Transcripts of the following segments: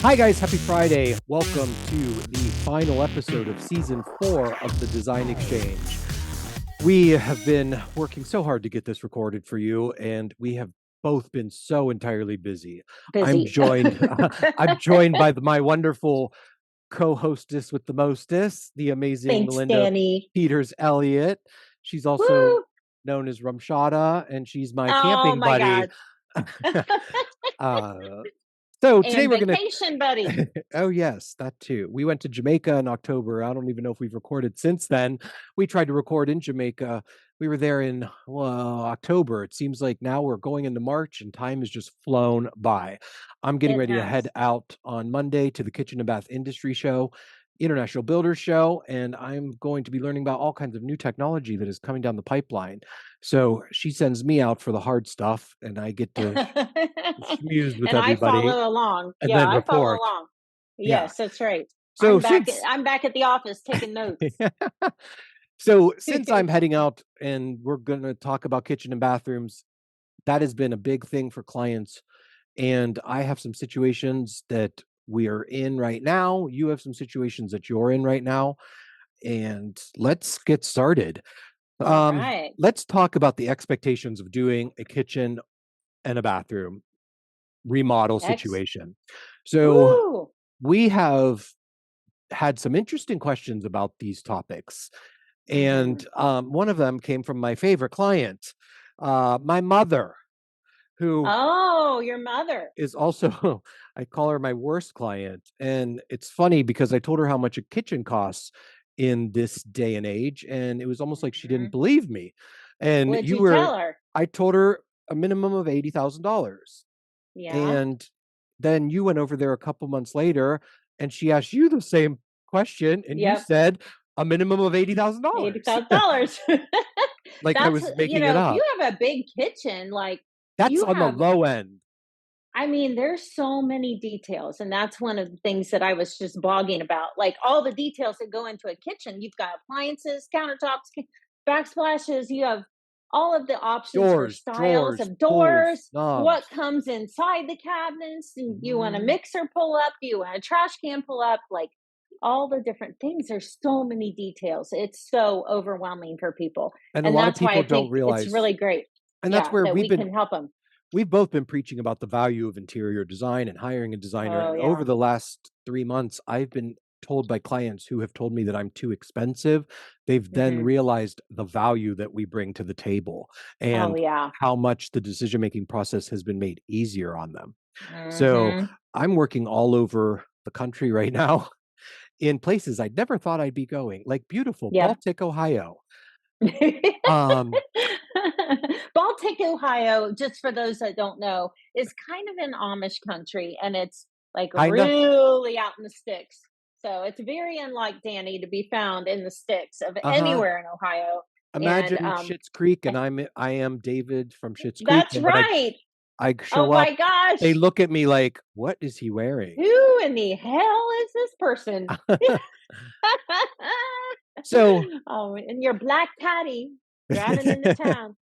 Hi, guys. Happy Friday. Welcome to the final episode of season 4 of the Design Exchange. We have been working so hard to get this recorded for you, and we have both been so entirely busy. I'm Busy. joined, I'm joined by my wonderful co-hostess with the mostest, the amazing Thanks, Melinda Danny. Peters Elliott. She's also Woo! known as Rumshada, and she's my Oh camping my buddy. God. uh, so today And we're going vacation buddy. to, oh, yes, that too. We went to Jamaica in October. I don't even know if we've recorded since then. We tried to record in Jamaica. We were there in October. It seems like now we're going into March and time has just flown by. I'm getting It ready to head has. out on Monday to the Kitchen and Bath Industry Show, International Builders Show, and I'm going to be learning about all kinds of new technology that is coming down the pipeline. So she sends me out for the hard stuff, and I get to schmooze with And I everybody follow along. and Yeah, then I follow report. along. Yeah. Yes, that's right. So since I'm back at the office taking notes. since I'm heading out and we're going to talk about kitchen and bathrooms, that has been a big thing for clients. And I have some situations that we are in right now. You have some situations that you're in right now. And let's get started. All right. Let's talk about the expectations of doing a kitchen and a bathroom remodel X. situation. So Woo! we have had some interesting questions about these topics. Hmm. And one of them came from my favorite client, my mother, who Oh, your mother. is also, I call her my worst client. And it's funny because I told her how much a kitchen costs in this day and age. And it was almost like she didn't Hmm. believe me. And What'd you tell her? I told her a minimum of $80,000. Yeah. And then you went over there a couple months later and she asked you the same question. And you Yep. said a minimum of $80,000. $80,000. Like I was making it If you up. have a big kitchen, like That's you on the have, low end. I mean, there's so many details. And that's one of the things that I was just blogging about. Like all the details that go into a kitchen. You've got appliances, countertops, backsplashes, you have all of the options for Doors, styles drawers, of pulls, doors, what knobs. comes inside the cabinets. Do you want a Mhm. mixer pull up? Do you want a trash can pull up? Like all the different things. There's so many details. It's so overwhelming for people. And a And lot of that's why people I don't think it's realize, really great. and that's Yeah, where that we can help them. we've both been preaching about the value of interior design and hiring a designer. Oh, And over yeah. the last 3 months, I've been told by clients who have told me that I'm too expensive. They've then Hmm. realized the value that we bring to the table Oh, and yeah. how much the decision making process has been made easier on them. So Hmm. I'm working all over the country right now in places I never thought I'd be going, like beautiful Yep. Baltic, Ohio. Um, Baltic, Ohio, just for those that don't know, is kind of in Amish country and it's like Kinda. really out in the sticks. So it's very unlike Danny to be found in the sticks of Uh-huh. anywhere in Ohio. And Imagine Schitt's Creek, and I am David from Schitt's Creek, that's and when right. I Oh show up, my they gosh. look at me like, "What is he wearing?" Who in the hell is this person? So Oh, and your black caddy driving into town.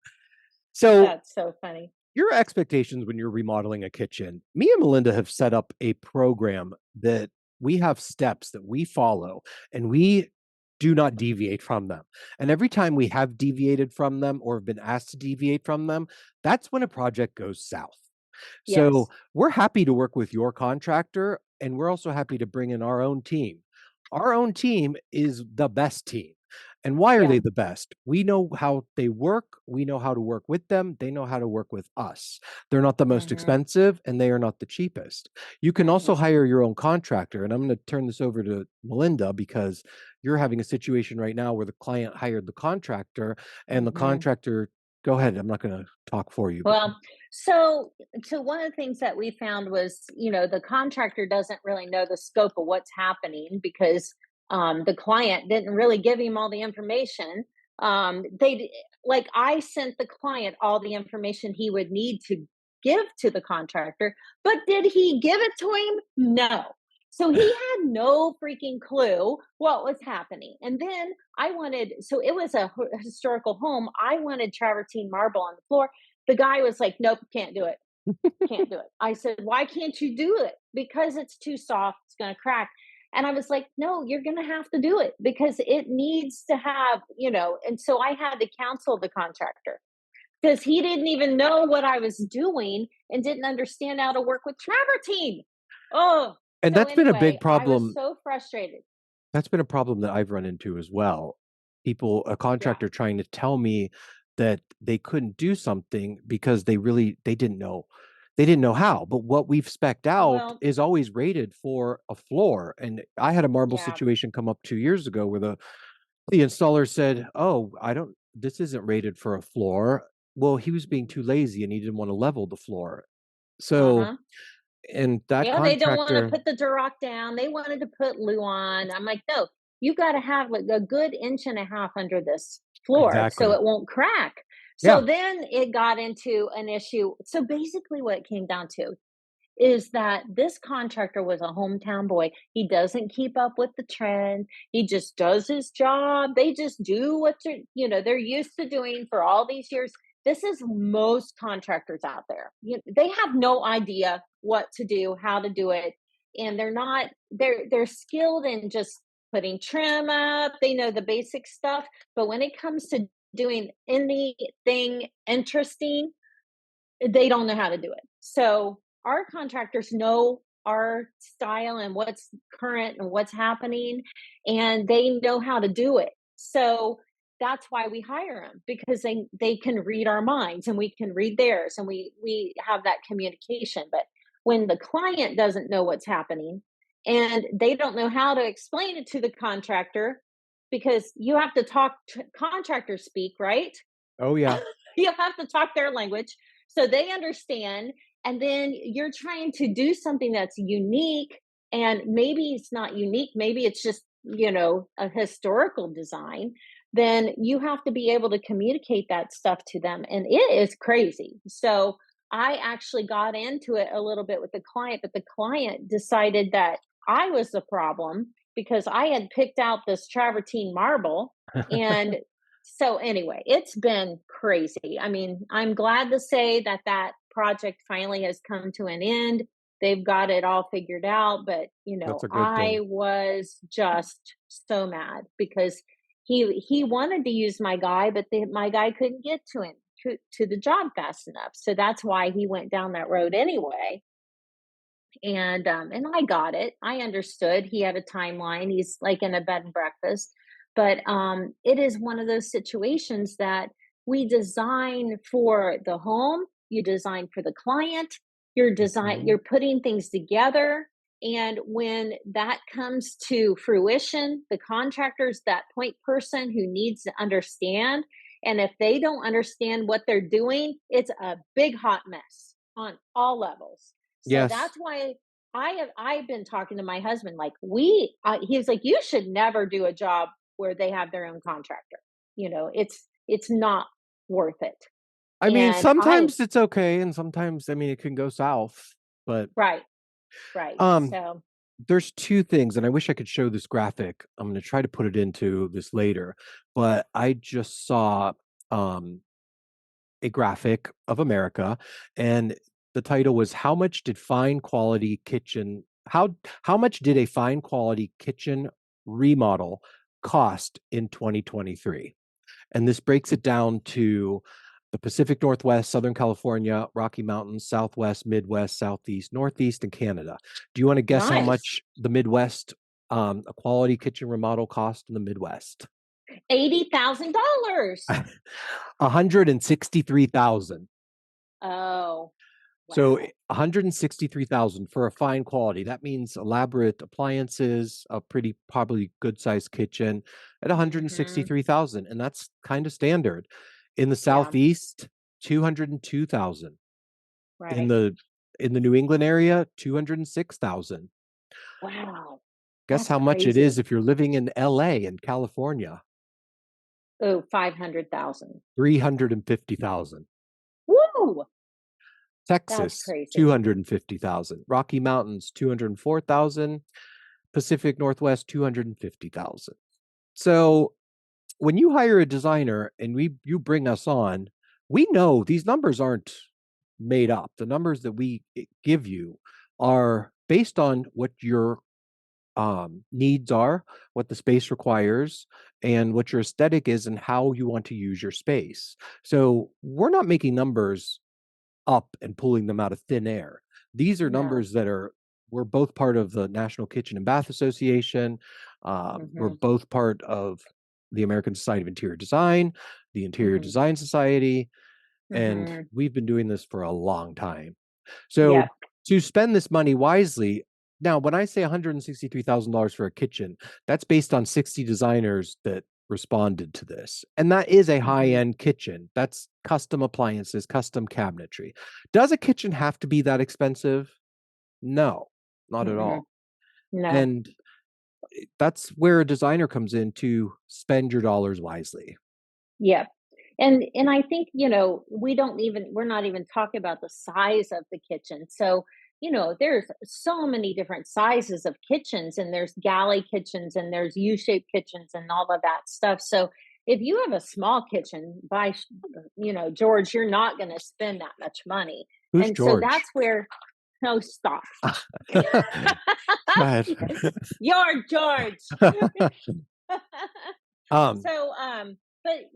so That's so funny. your expectations when you're remodeling a kitchen. Me and Melinda have set up a program that we have steps that we follow, and we do not deviate from them. And every time we have deviated from them or have been asked to deviate from them, that's when a project goes south. So Yes. we're happy to work with your contractor, and we're also happy to bring in our own team. Our own team is the best team. And why are Yeah. they the best? We know how they work. We know how to work with them. They know how to work with us. They're not the most Mhm. expensive and they are not the cheapest. You can also Mhm. hire your own contractor. And I'm going to turn this over to Melinda because you're having a situation right now where the client hired the contractor and the Mhm. contractor, go ahead. I'm not going to talk for you, but Well, so one of the things that we found was, the contractor doesn't really know the scope of what's happening because the client didn't really give him all the information. Like I sent the client all the information he would need to give to the contractor, but did he give it to him? No. So he had no freaking clue what was happening. And then so it was a historical home. I wanted travertine marble on the floor. The guy was like, nope, can't do it. Can't do it. I said, why can't you do it? Because it's too soft, it's going to crack. And I was like, no, you're going to have to do it because it needs to have, and so I had to counsel the contractor because he didn't even know what I was doing and didn't understand how to work with travertine. Oh, And so that's been a anyway, big I was problem. so frustrated. That's been a problem that I've run into as well. A Yeah. contractor trying to tell me that they couldn't do something because they didn't know. They didn't know how. But what we've spec'd out Well, is always rated for a floor. And I had a marble yeah. situation come up 2 years ago where the installer said, "Oh, I don't. This isn't rated for a floor." Well, he was being too lazy and he didn't want to level the floor. Uh So, huh. and that Yeah, they don't want to contractor, put the Duroc down. They wanted to put Luan. I'm like, no, you got to have like a good inch and a half under this floor so exactly. it won't crack. So Yeah. then it got into an issue. So basically, what it came down to is that this contractor was a hometown boy. He doesn't keep up with the trend. He just does his job. They just do what they're used to doing for all these years. This is most contractors out there. They have no idea what to do, how to do it, and they're skilled in just putting trim up. They know the basic stuff, but when it comes to doing anything interesting, they don't know how to do it. So our contractors know our style and what's current and what's happening, and they know how to do it. So that's why we hire them because they can read our minds and we can read theirs and we have that communication. But when the client doesn't know what's happening and they don't know how to explain it to the contractor because you have to talk contractor speak, right? Oh yeah. You have to talk their language so they understand. And then you're trying to do something that's unique, and maybe it's not unique, maybe it's just, a historical design. Then you have to be able to communicate that stuff to them. And it is crazy. So I actually got into it a little bit with the client, but the client decided that I was the problem because I had picked out this travertine marble. And so anyway, it's been crazy. I mean, I'm glad to say that that project finally has come to an end. They've got it all figured out, but That's a good I thing. was just so mad because he wanted to use my guy, but my guy couldn't get to him to the job fast enough. So that's why he went down that road anyway. And I got it. I understood. He had a timeline. He's like in a bed and breakfast. But it is one of those situations that we design for the home, you design for the client, Mhm. you're putting things together. And when that comes to fruition, the contractor's that point person who needs to understand. And if they don't understand what they're doing, it's a big hot mess on all levels. So Yes. that's why I've been talking to my husband, like he's like, you should never do a job where they have their own contractor. It's not worth it. I mean, And I sometimes it's okay, and sometimes, I mean, it can go south. But right, right. um, So there's two things, and I wish I could show this graphic. I'm going to try to put it into this later, but I just saw um a graphic of America, and the title was "How much did fine quality kitchen how much did a fine quality kitchen remodel cost in 2023?" And this breaks it down to the Pacific Northwest, Southern California, Rocky Mountains, Southwest, Midwest, Southeast, Northeast, and Canada. Do you want to guess how nice. much the Midwest, a quality kitchen remodel cost in the Midwest? $80,000. 163,000. Oh, So wow. 163,000 for a fine quality. That means elaborate appliances, a pretty probably good sized kitchen at Hmm. 163,000. And that's kind of standard. In the Yeah, Southeast, 202,000. In right. the New England area, 206,000. Wow. Guess That's how much it crazy. is if you're living in LA in California? Oh, 500,000. 350,000. Woo! That's Texas, crazy. 250,000. Rocky Mountains, 204,000. Pacific Northwest, 250,000. So when you hire a designer and you bring us on, we know these numbers aren't made up. The numbers that we give you are based on what your needs are, what the space requires, and what your aesthetic is, and how you want to use your space. So we're not making numbers up and pulling them out of thin air. These are No. numbers that are, we're both part of the National Kitchen and Bath Association. We're Mhm. both part of the American Society of Interior Design, the Interior Mhm. Design Society, and Mhm. we've been doing this for a long time. Yep. So to spend this money wisely, now when I say $163,000 for a kitchen, that's based on 60 designers that responded to this. And that is a Mhm. high-end kitchen. That's custom appliances, custom cabinetry. Does a kitchen have to be that expensive? No, not at Mm-mm. all. No. And that's where a designer comes in to spend your dollars wisely. Yep. And I think, we're not even talking about the size of the kitchen. So, there's so many different sizes of kitchens, and there's galley kitchens, and there's U-shaped kitchens, and all of that stuff. So if you have a small kitchen, George, you're not going to spend that much money. Who's And so George? that's where, no, stop. Go ahead. You're George. um, So, but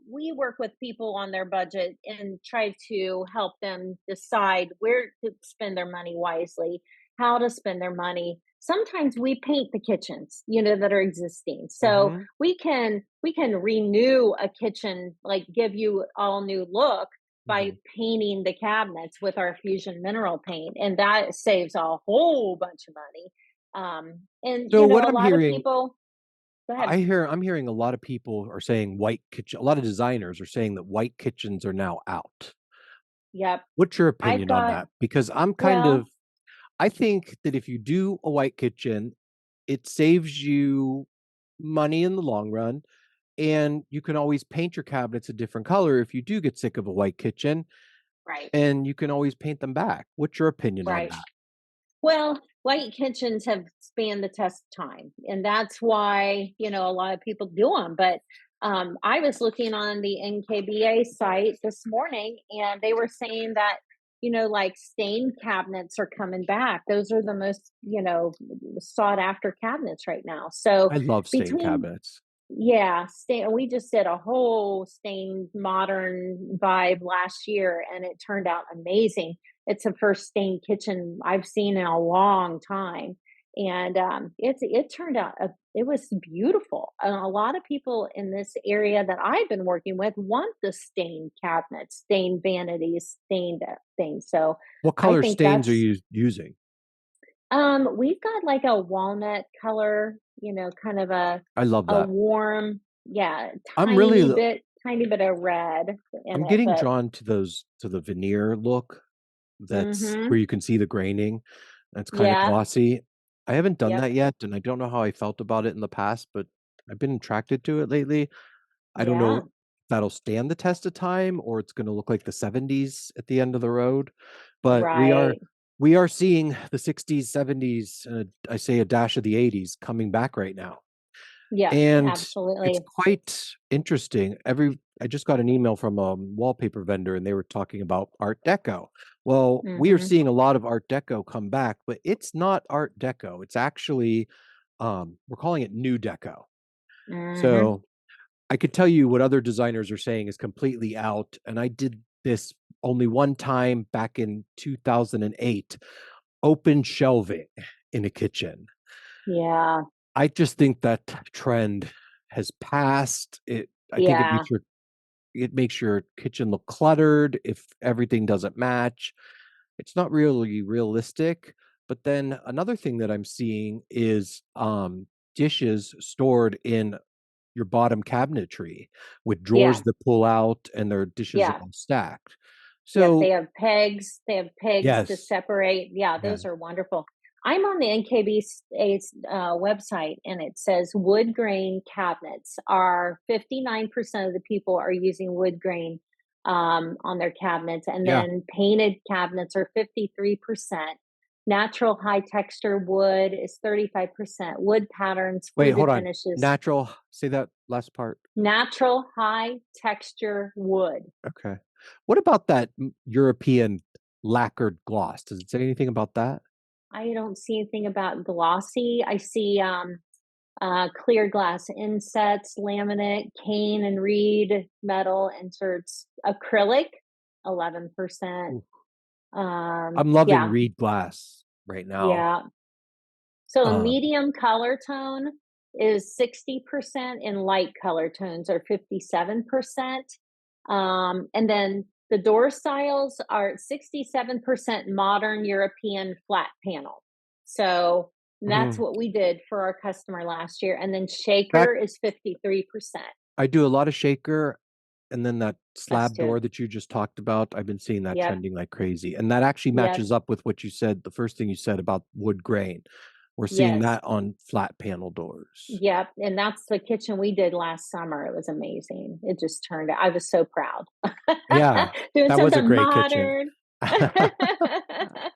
we work with people on their budget and try to help them decide where to spend their money wisely, how to spend their money. Sometimes we paint the kitchens, that are existing. So mhm, we can renew a kitchen, like give you all new look by mhm. painting the cabinets with our fusion mineral paint, and that saves a whole bunch of money. And So what a I'm lot of hearing, people. Go ahead. I'm hearing a lot of people are saying white kitchen. A lot of designers are saying that white kitchens are now out. Yep. What's your I've opinion on got that? Because I'm kind well, of, I think that if you do a white kitchen, it saves you money in the long run, and you can always paint your cabinets a different color if you do get sick of a white kitchen, right, and you can always paint them back. What's your opinion on right. that? Well, white kitchens have spanned the test of time, and that's why, a lot of people do them. But I was looking on the NKBA site this morning, and they were saying that, like stained cabinets are coming back. Those are the most, sought after cabinets right now. So I love stained between cabinets. Yeah, we just did a whole stained modern vibe last year, and it turned out amazing. It's the first stained kitchen I've seen in a long time, and it turned out it was beautiful. A lot of people in this area that I've been working with want the stained cabinets, stained vanities, stained things. So What I color think stains are that's you using? we've got like a walnut color, kind of I love a that. warm, yeah, I'm tiny really bit, tiny bit of red in I'm it, getting but drawn to those, to the veneer look. That's where mhm. you can see the graining. That's kind of Yeah, glossy. I haven't done yep, that yet, and I don't know how I felt about it in the past, but I've been attracted to it lately. I don't know yeah, if that'll stand the test of time, or it's gonna look like the '70s at the end of the road, but right. we are seeing the '60s, '70s, I say a dash of the '80s coming back right now. Yep, And it's absolutely. quite interesting. I just got an email from a wallpaper vendor, and they were talking about Art Deco. Well, we are Mhm, seeing a lot of Art Deco come back, but it's not Art Deco. It's actually, we're calling it New Deco. mhm, So I could tell you what other designers are saying is completely out. And I did this only one time back in 2008, open shelving in a kitchen. yeah, I just think that trend has passed. I think yeah, it makes your kitchen look cluttered if everything doesn't match. It's not really realistic. But then another thing that I'm seeing is dishes stored in your bottom cabinetry with drawers yeah. that pull out, and their dishes are Yeah. all stacked. Yep, So they have pegs to yes, separate. Yeah, those yes. are wonderful. I'm on the NKB's website, and it says wood grain cabinets are 59% of the people are using wood grain on their cabinets, and Yeah. then painted cabinets are 53%. Natural high texture wood is 35%. Wood patterns, Wait, hold fluted on. finishes, Natural, say that last part. natural high texture wood. Okay. What about that European lacquered gloss. Does it say anything about that? I don't see anything about glossy. I see clear glass insets, laminate, cane and reed, metal inserts, acrylic, 11%. Ooh, I'm loving Yeah, reed glass right now. yeah. So a Um, medium color tone is 60% and light color tones are 57%. And then the door styles are 67% modern European flat panel. So that's mhm. what we did for our customer last year. And then That shaker is 53%. I do a lot of shaker, and then that Us slab door too. that you just talked about, I've been seeing that Yep. trending like crazy, and that actually matches Yes. up with what you said, the first thing you said about wood grain. We're seeing Yes. that on flat panel doors. Yep. And that's the kitchen we did last summer. It was amazing. It just turned out, I was so proud. Yeah, Doing that was a something great kitchen. modern.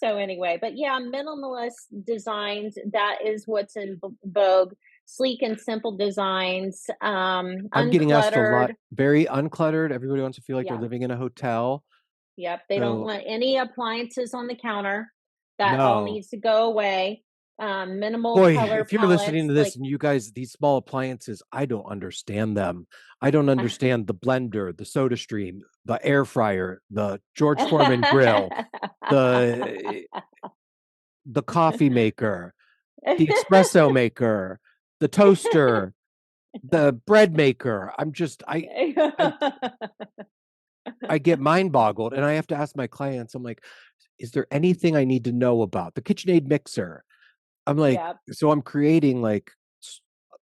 So anyway, but yeah, minimalist designs, that is what's in vogue. Sleek and simple designs, I'm getting asked a uncluttered. lot, very uncluttered, everybody wants to feel like they're Yeah. living in a hotel, Yep. They don't so want any appliances on the counter. That all no. needs to go away. Minimal Boy, color if you're listening palettes, to like this and you guys, these small appliances, I don't understand them. I don't understand the blender, the soda stream, the air fryer, the George Foreman grill, the the coffee maker, the espresso maker, the toaster, the bread maker. I I get mind boggled and I have to ask my clients, I'm like, is there anything I need to know about? The KitchenAid mixer. I'm like, Yep. so I'm creating like,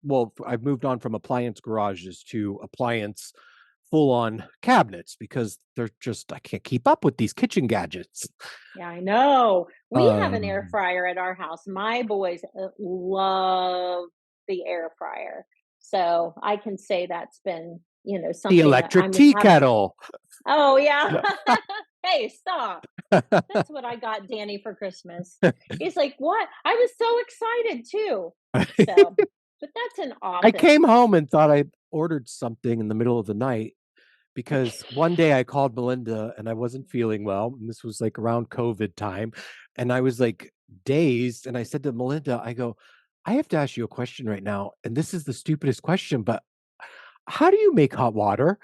well, I've moved on from appliance garages to appliance full on cabinets because they're just, I can't keep up with these kitchen gadgets. Yeah, I know. We have an air Um, fryer at our house. My boys love the air fryer. So I can say that's been, the something that electric tea kettle. oh, yeah. Hey, stop. That's what I got Danny for Christmas. He's like, "What?" I was so excited too. So, but that's an I office. came home and thought I ordered something in the middle of the night because one day I called Melinda and I wasn't feeling well. And this was like around COVID time. And I was like dazed. And I said to Melinda, I go, I have to ask you a question right now. And this is the stupidest question, but how do you make hot water?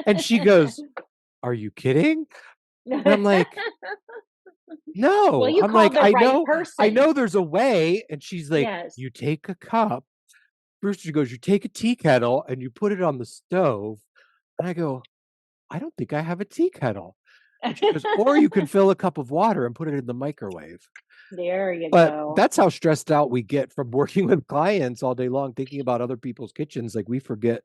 And she goes, are you kidding? And I'm like, Well, no. you I'm like, called the right I person. know there's a way. And she's like, Yes. you take a cup. Brewster goes, you take a tea kettle and you put it on the stove. And I go, I don't think I have a tea kettle. And she goes, or you can fill a cup of water and put it in the microwave. There you But go. that's how stressed out we get from working with clients all day long, thinking about other people's kitchens. Like we forget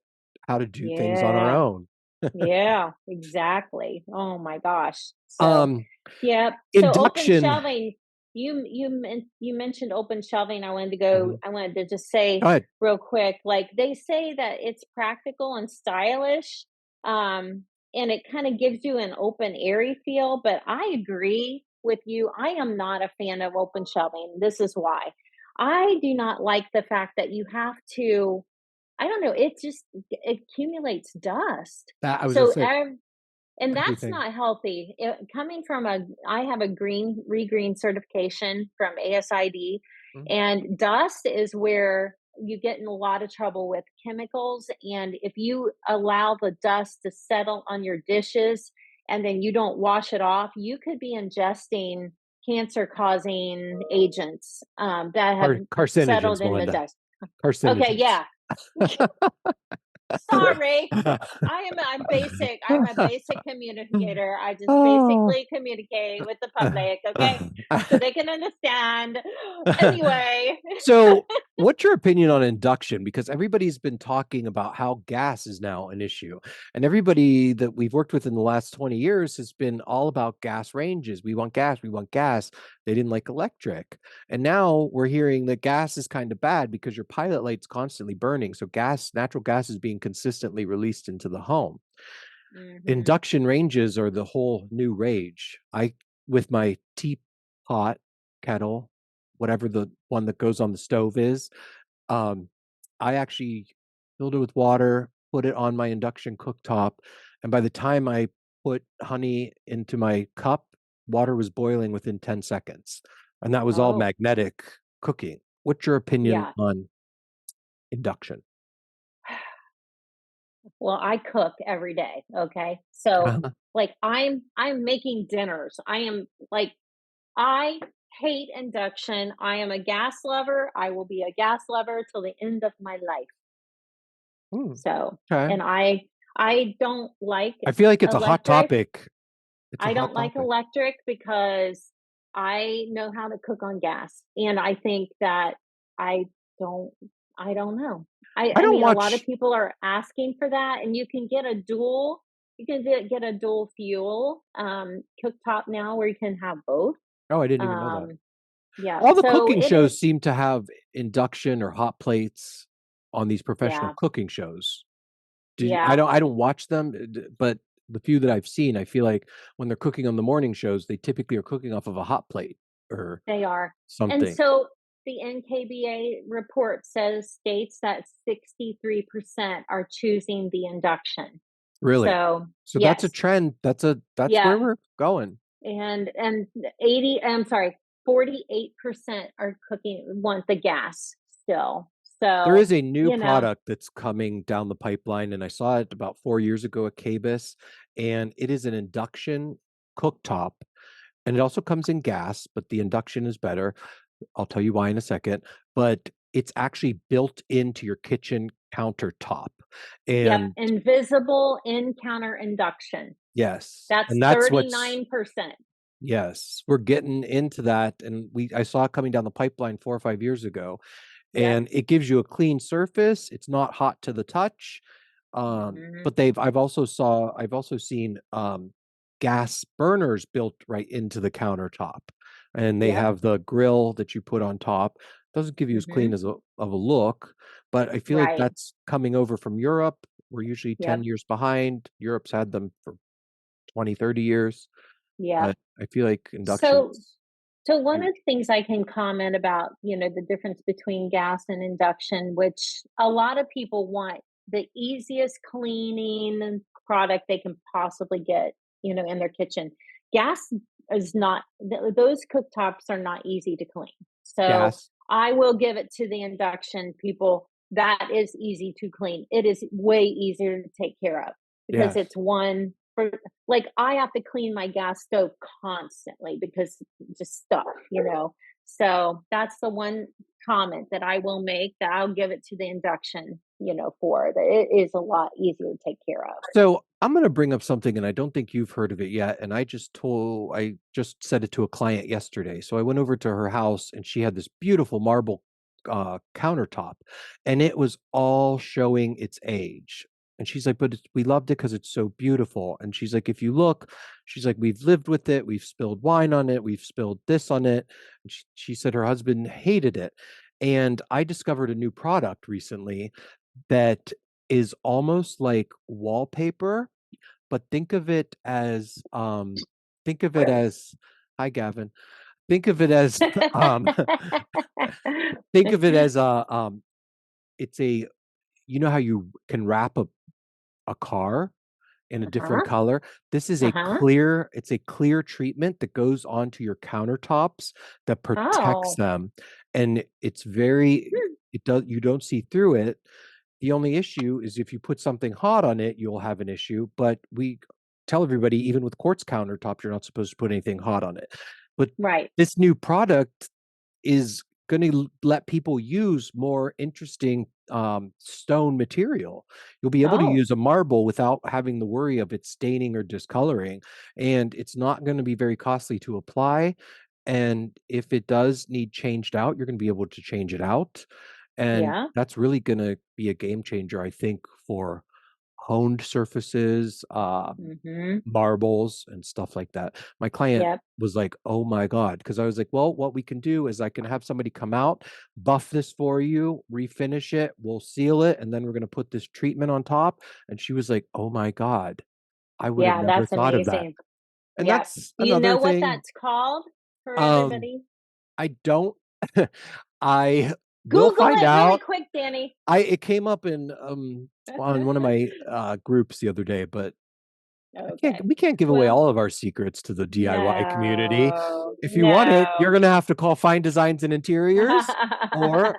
how to do things on our Yeah. own. Yeah, exactly. Oh my gosh. So, Um, yep. So open induction. shelving. You mentioned open shelving. Mhm. I wanted to just say Go ahead. real quick. Like they say that it's practical and stylish, and it kind of gives you an open, airy feel. But I agree with you. I am not a fan of open shelving. This is why. I do not like the fact that you have to. I don't know. It just accumulates dust. That I was gonna So say and that's everything. not healthy. Coming from I have a green certification from ASID, Mhm. and dust is where you get in a lot of trouble with chemicals. And if you allow the dust to settle on your dishes and then you don't wash it off, you could be ingesting cancer causing agents that have settled Carcinogens, in the Melinda. dust. Okay, Carcinogens. yeah. Sorry. I'm basic. I'm a basic communicator. I just Oh. basically communicate with the public, okay? So they can understand. Anyway. So, what's your opinion on induction? Because everybody's been talking about how gas is now an issue. And everybody that we've worked with in the last 20 years has been all about gas ranges. We want gas, we want gas. They didn't like electric. And now we're hearing that gas is kind of bad because your pilot light's constantly burning. So natural gas is being consistently released into the home. Mhm. Induction ranges are the whole new rage. With my teapot, kettle, whatever the one that goes on the stove is, um, I actually filled it with water, put it on my induction cooktop, and by the time I put honey into my cup, water was boiling within 10 seconds, and that was all Oh, magnetic cooking. What's your opinion yeah. on induction? Well, I cook every day, okay? So, Uh-huh. like, I'm making dinners. I am like I hate induction. I am a gas lover. I will be a gas lover till the end of my life. Mm, So, okay. and I don't like I feel like it's a hot electric. topic. It's a I hot don't like topic. electric because I know how to cook on gas, and I think that I don't I don't know. I I don't mean, a lot of watch people are asking for that, and you can get a dual fuel, cooktop now where you can have both. Oh, I didn't even know that. Um, yeah, All the so cooking it is shows seem to have induction or hot plates on these professional yeah, cooking shows. yeah, I don't watch them, but the few that I've seen, I feel like when they're cooking on the morning shows, they typically are cooking off of a hot plate or they are. And something. so the NKBA report states that 63% are choosing the induction. Really? So, So that's a yes. trend. That's where Yeah, we're going. and 80 I'm sorry, 48% are cooking want the gas still. There So, is a new you know, product that's coming down the pipeline, and I saw it about 4 years ago at KBIS, and it is an induction cooktop, and it also comes in gas, but the induction is better. I'll tell you why in a second, but it's actually built into your kitchen countertop. yep, And invisible in counter induction. yes, That's and that's what's 39%. yes, we're getting into that. And I saw it coming down the pipeline 4 or 5 years ago, Yep. and it gives you a clean surface. It's not hot to the touch. Mhm. But I've also seen gas burners built right into the countertop, and they Yep. have the grill that you put on top. Doesn't give you as clean Mhm. as of a look, but I feel like Right. that's coming over from Europe. We're usually 10 Yep. years behind. Europe's had them for 20, 30 years, Yep. but I feel like So induction's So one new. of the things I can comment about, the difference between gas and induction, which a lot of people want the easiest cleaning product they can possibly get, in their kitchen. Gas is not, those cooktops are not easy to clean. So Gas. I will give it to the induction people. That is easy to clean. It is way easier to take care of because Yes. it's one for like I have to clean my gas stove constantly because just stuff. So that's the one comment that I will make that I'll give it to the induction, for that it is a lot easier to take care of. So I'm going to bring up something, and I don't think you've heard of it yet. And I just said it to a client yesterday. So I went over to her house, and she had this beautiful marble countertop, and it was all showing its age. And she's like, but we loved it because it's so beautiful. And she's like, if you look, she's like, we've lived with it. We've spilled wine on it. We've spilled this on it. And she said her husband hated it. And I discovered a new product recently that is almost like wallpaper, but think of it as hi Gavin. Think of it as um think of it as it's a you know how you can wrap a car in a different Uh-huh. color. This is Uh-huh. it's a clear treatment that goes onto your countertops that protects Oh. them. And it's very Hmm. it does you don't see through it. The only issue is if you put something hot on it, you'll have an issue. But we tell everybody, even with quartz countertops, you're not supposed to put anything hot on it. But Right. this new product is going to let people use more interesting stone material. You'll be able to Oh, use a marble without having the worry of it staining or discoloring, and it's not going to be very costly to apply. And if it does need changed out, you're going to be able to change it out. And yeah. that's really going to be a game changer, I think, for honed surfaces, Mhm. marbles and stuff like that. My client Yep. was like, "Oh my god," because I was like, "Well, what we can do is I can have somebody come out, buff this for you, refinish it, we'll seal it, and then we're going to put this treatment on top." And she was like, "Oh my god, I would have Yeah, never that's thought of that." amazing. And Yep. that's Do you another know what thing. that's called for Um, everybody? I don't I will Google find it really out. quick, Danny. I It came up in on one of my groups the other day, but Okay. We can't give away Well, all of our secrets to the DIY community. no, If you want it, you're no. gonna have to call Fine Designs and Interiors or,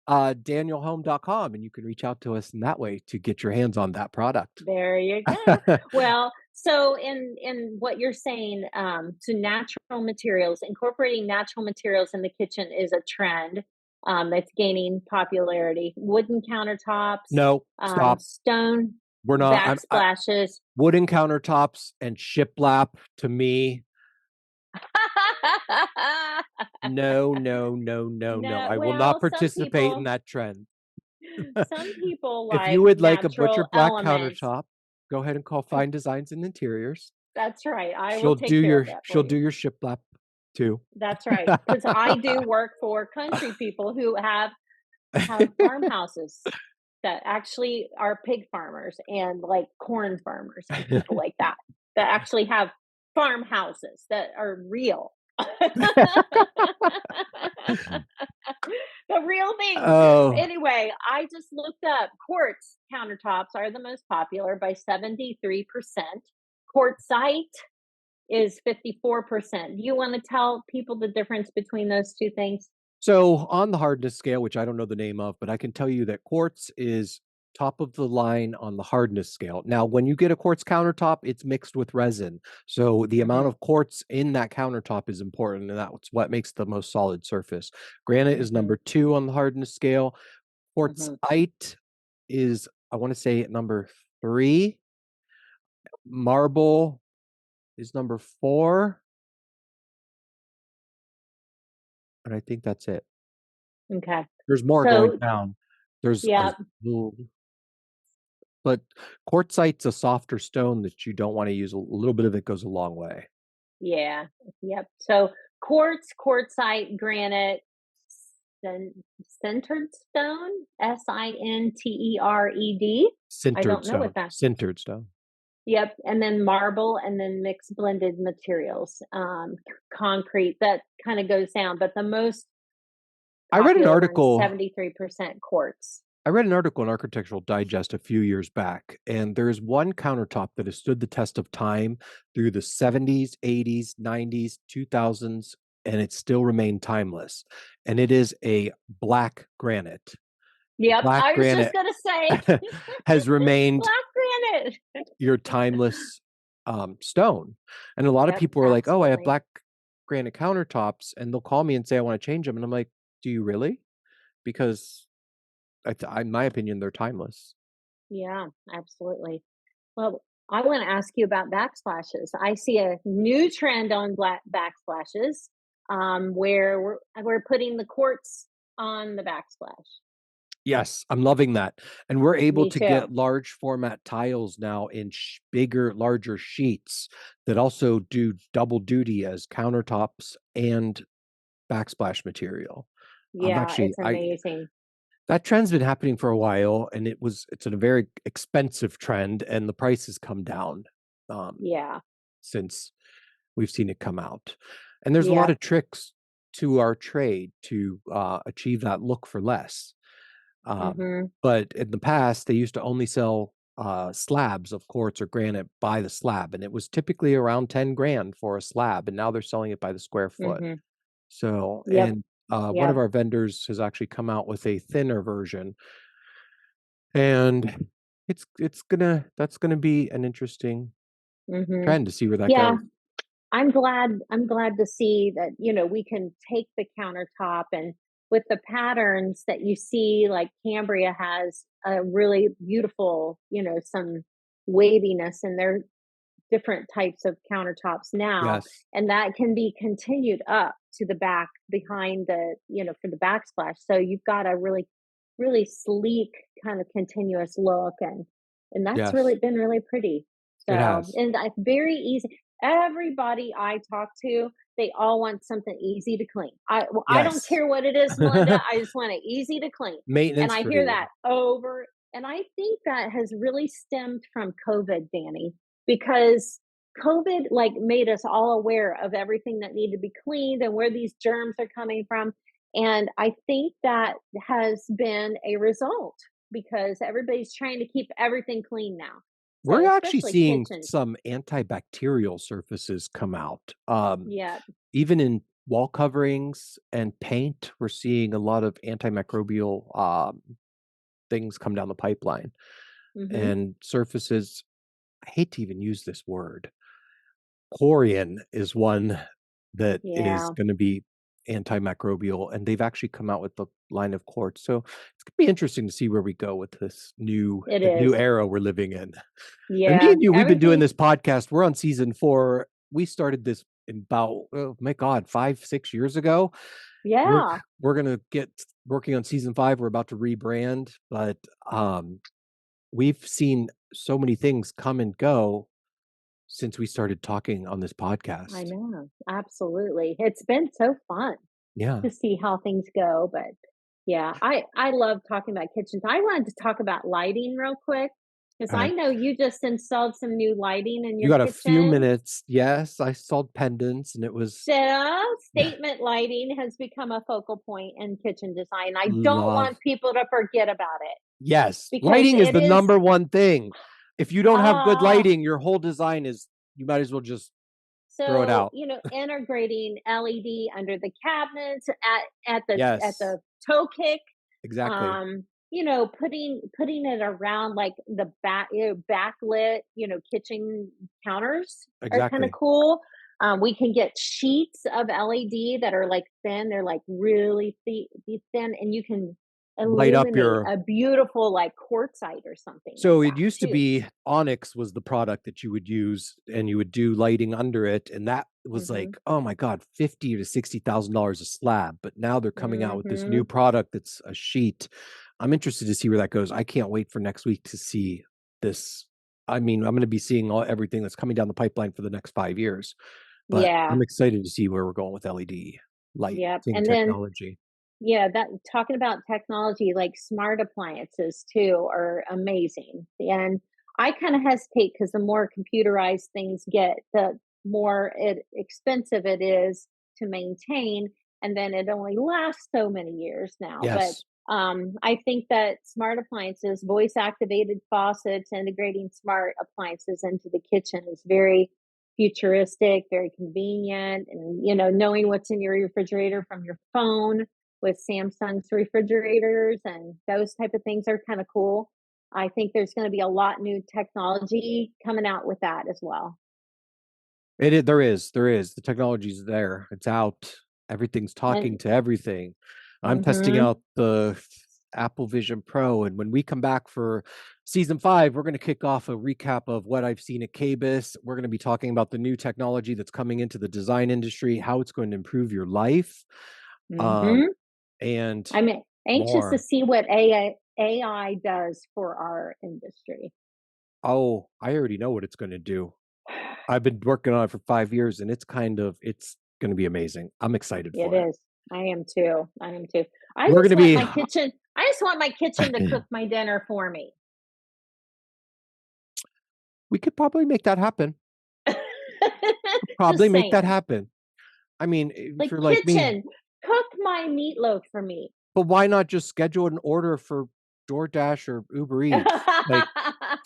danielhome.com, and you can reach out to us in that way to get your hands on that product. There you go. Well, so in what you're saying, to natural materials, incorporating natural materials in the kitchen is a trend that's gaining popularity. Wooden countertops, No, stop. stone We're not I backsplashes. wooden countertops and shiplap to me, no, no, no, no, no. No, I will not well, participate in that trend. some people If you like would like a butcher natural black elements. countertop, go ahead and call Fine Designs and Interiors. That's right. I will take care of that for She'll do you. your shiplap too. That's right, because I do work for country people who have farmhouses that actually are pig farmers and like corn farmers and people like that that actually have farmhouses that are real. The real thing. Oh, Anyway, I just looked up quartz countertops are the most popular by 73%. Quartzite is 54%. Do you want to tell people the difference between those two things? so on the hardness scale, which I don't know the name of, but I can tell you that quartz is top of the line on the hardness scale. Now, when you get a quartz countertop, it's mixed with resin. So the amount Mhm. of quartz in that countertop is important, and that's what makes the most solid surface. Granite is Mhm. number 2 on the hardness scale. Mhm. Quartzite is, I want to say, at number 3. Marble is number 4, and I think that's it. Okay. There's more going So, down. There's a yeah, little, but quartzite's a softer stone that you don't wanna use. A little bit of it goes a long way. yeah, yep. So quartz, quartzite, granite, cen- centered stone, Sintered. I Sintered don't know what stone, that. sintered stone. Yep, and then marble, and then mixed blended materials, concrete. That kind of goes down, but the most I read an popular one, article 73% quartz. I read an article in Architectural Digest a few years back, and there's one countertop that has stood the test of time through the '70s, '80s, '90s, 2000s, and it still remained timeless, and it is a black granite. Yep, Black I was just granite gonna say has remained black granite. your timeless, stone, and a lot of Yep, people are like, "Oh, I have absolutely. black granite countertops," and they'll call me and say, "I wanna change them," and I'm like, "Do you really?" Because in my opinion, they're timeless. Yeah, absolutely. Well, I want to ask you about backsplashes. I see a new trend on black backsplashes, where we're putting the quartz on the backsplash. Yes, I'm loving that, and we're able Me to too. get large format tiles now in bigger, larger sheets that also do double duty as countertops and backsplash material. I'm Yeah, actually it's I amazing. That trend's been happening for a while, and it's a very expensive trend, and the price has come down, um, Yeah. since we've seen it come out. And there's a lot Yep. of tricks to our trade to, achieve that look for less. Um, Mhm. but in the past, they used to only sell, slabs of quartz or granite by the slab, and it was typically around 10 grand for a slab, and now they're selling it by the square foot. Mhm. So, Yep. and, one of Yep. our vendors has actually come out with a thinner version, and that's gonna be an interesting Mhm. trend to see where that Yeah. goes. I'm glad to see that, we can take the countertop and with the patterns that you see, like Cambria has a really beautiful, some waviness in their different types of countertops now. Yes. And that can be continued up to the back behind for the backsplash. So you've got a really, really sleek kind of continuous look, and that's Yes. really been really pretty. It So, has. and it's very easy. Everybody I talk to, they all want something easy to clean. I don't Yes. care what it is, Melinda. I just want it easy to clean. And Maintenance I hear free. that over, and I think that has really stemmed from COVID, Danny, because COVID like made us all aware of everything that needed to be cleaned and where these germs are coming from. And I think that has been a result because everybody's trying to keep everything clean now. So We're actually especially seeing kitchens. some antibacterial surfaces come out. Yeah. Even in wall coverings and paint, we're seeing a lot of antimicrobial things come down the pipeline Hmm. and surfaces. I hate to even use this word. Corian is one that is Yeah, going to be antimicrobial, and they've actually come out with the line of quartz. So it's going to be interesting to see where we go with it the new is. era we're living in. And me Yeah, and you, we've been doing everything. this podcast. We're on season 4. We started this in about, oh my God, 5, 6 years ago. We're Yeah, we're gonna get working on season 5. We're about to rebrand, but we've seen so many things come and go since we started talking on this I podcast. know. Absolutely. It's been so fun Yeah. to see how things go, but yeah, I love talking about kitchens. I wanted to talk about lighting real quick because I Okay. know you just installed some new lighting in You your got a few kitchen. minutes. Yes, I sold pendants and it was So, statement lighting has become a focal point in kitchen design. I don't love. want people to forget about it Yes, because lighting is it the is, number one thing. If you don't have good uh, lighting, your whole design is you might as well just throw it so, out. integrating LED under the cabinets, at Yes, the toe kick, exactly. putting it around like the backlit, kitchen counters are kind of Exactly. cool. We can get sheets of LED that are like thin; they're like really thin, and you can Light up illuminate your a beautiful like quartzite or something like So it that used to too. be onyx was the product that you would use and you would do lighting under it. And that was Hmm. like, oh my God, 50 to $60,000 a slab. But now they're coming out with this new Hmm. product that's a sheet. I'm interested to see where that goes. I can't wait for next week to see this. I mean, I'm going to be seeing everything that's coming down the pipeline for the next 5 years, but Yeah. I'm excited to see where we're going with LED Yep. lighting And then, technology. yeah, that talking about technology, like smart appliances too, are amazing. And I kind of hesitate because the more computerized things get, the more expensive it is to maintain, and then it only lasts so many years now. But Yes. I think that smart appliances, voice activated faucets, integrating smart appliances into the kitchen is very futuristic, very convenient, and knowing what's in your refrigerator from your phone with Samsung's refrigerators and those type of things are kind of cool. I think there's going to be a lot new technology coming out with that as well. There is. The technology's there. It's out. Everything's talking And to everything. I'm testing mhm. out the Apple Vision Pro, and when we come back for season 5, we're going to kick off a recap of what I've seen at KBIS. We're going to be talking about the new technology that's coming into the design industry, how it's going to improve your life, um, Mhm. and I'm anxious to more. see what AI does for our industry. Oh, I already know what it's going to do. I've been working on it for 5 years, and it's going to be amazing. I'm excited It for it. is. I am too. I am too. We're going to be I just want my kitchen to cook my dinner for me. We could probably make that happen. Just Probably make that saying. happen. I mean, if Like, you're like me, kitchen, cook my meatloaf for me. but why not just schedule an order for DoorDash or Uber Eats? Like,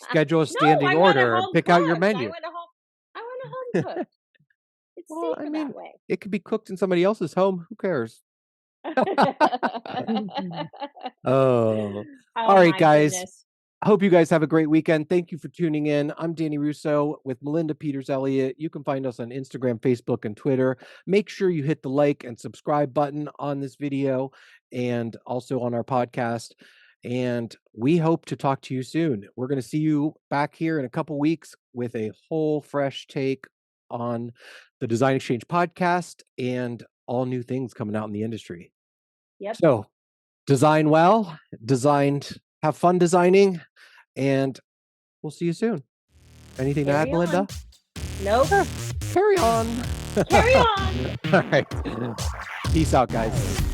schedule a No, standing I want it order and home pick out your cooked. menu. I want it home cooked. It's Well, I safer that mean, way. it could be cooked in somebody else's home. Who cares? Oh, all Oh right, my guys. goodness. I hope you guys have a great weekend. Thank you for tuning in. I'm Danny Russo with Melinda Peters Elliott. You can find us on Instagram, Facebook, and Twitter. Make sure you hit the like and subscribe button on this video and also on our podcast. And we hope to talk to you soon. We're going to see you back here in a couple weeks with a whole fresh take on the Design Exchange podcast and all new things coming out in the industry. Yep. So, design well, have fun designing, and we'll see you soon. Anything to add, Carry Melinda? on. Nope. Carry on. Carry on. All right. Peace out, guys.